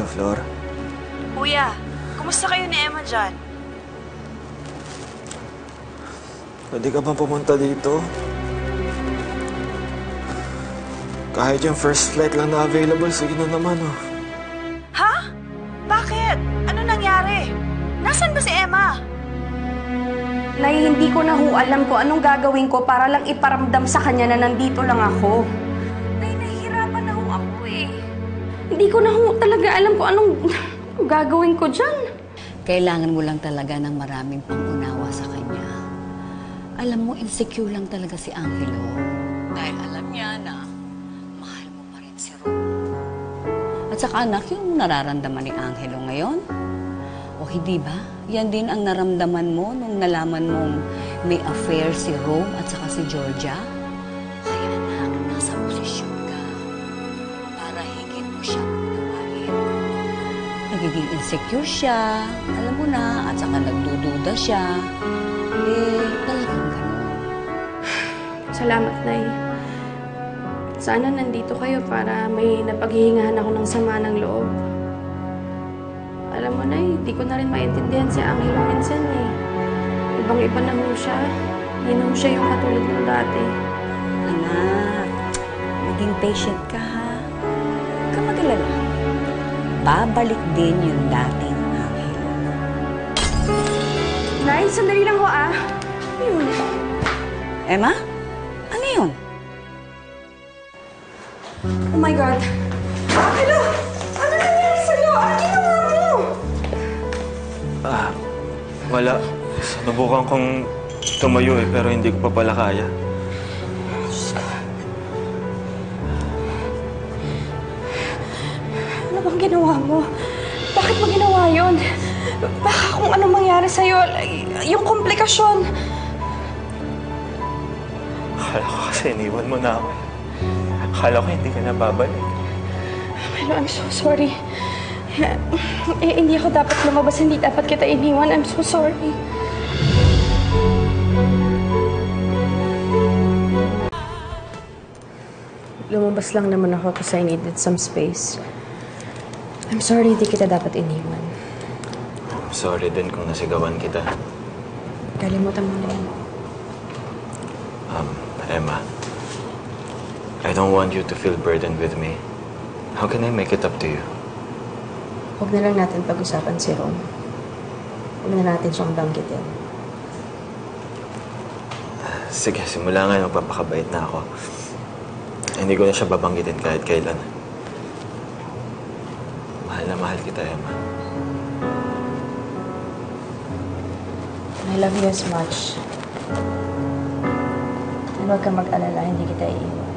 Hello, Flor. Kuya, kumusta kayo ni Emma dyan? Pwede ka bang pumunta dito? Kahit yung first flight lang na available, sige na naman, oh. Ha? Bakit? Ano nangyari? Nasaan ba si Emma? Nay, hindi ko na alam kung anong gagawin ko para lang iparamdam sa kanya na nandito lang ako. Nay, nahihirapan na ako eh. Hindi ko na talaga alam kung anong gagawin ko dyan. Kailangan mo lang talaga ng maraming pangunawa sa kanya. Alam mo, insecure lang talaga si Angelo. Dahil alam niya na mahal mo pa rin si Ron. At saka anak, yung nararamdaman ni Angelo ngayon, o hindi ba? Yan din ang naramdaman mo nung nalaman mong may affair si Rome at saka si Georgia? Kaya anak, nasa posisyon ka para higit mo siyang unawain. Nagiging insecure siya, alam mo na, at saka nagdududa siya. Talagang ganun. Salamat, Nay. Sana nandito kayo para may napaghihingahan ako ng sama ng loob. Alam mo, Nay, di ko na rin maintindihan si Angelo minsan eh. Ibang-iba na siya. Hindi na siya yung katulad ng dati. Anak, maging patient ka ha. Huwag ka mag-alala. Babalik din yung dating Angelo. Nay, sandali lang ho ah. Yun. Emma? Ano yun? Oh my God. Angelo! Ano nangyari sa'yo? Ano ginawa mo? Wala. Sinubukan kong tumayo eh, pero hindi ko pa pala kaya. Ano bang ginawa mo? Bakit mo ginawa yun? Baka kung ano mangyari sa'yo, yung komplikasyon. Akala ko kasi iniwan mo na ako. Akala ko hindi ka na babalik. Hello, I'm so sorry. Hindi ako dapat lumabas, hindi dapat kita iniwan. I'm so sorry. Lumabas lang naman ako kasi I needed some space. I'm sorry, hindi kita dapat iniwan. I'm sorry din kung nasigawan kita. Kalimutan mo na yun. Emma, I don't want you to feel burdened with me. How can I make it up to you? Huwag na lang natin pag-usapan si Ron. Huwag na natin siyang banggitin. Sige, simula ngayon magpapakabait na ako. Hindi ko na siya babanggitin kahit kailan. Mahal na mahal kita, Emma. I love you as much. And huwag kang mag-alala, hindi kita iiwan.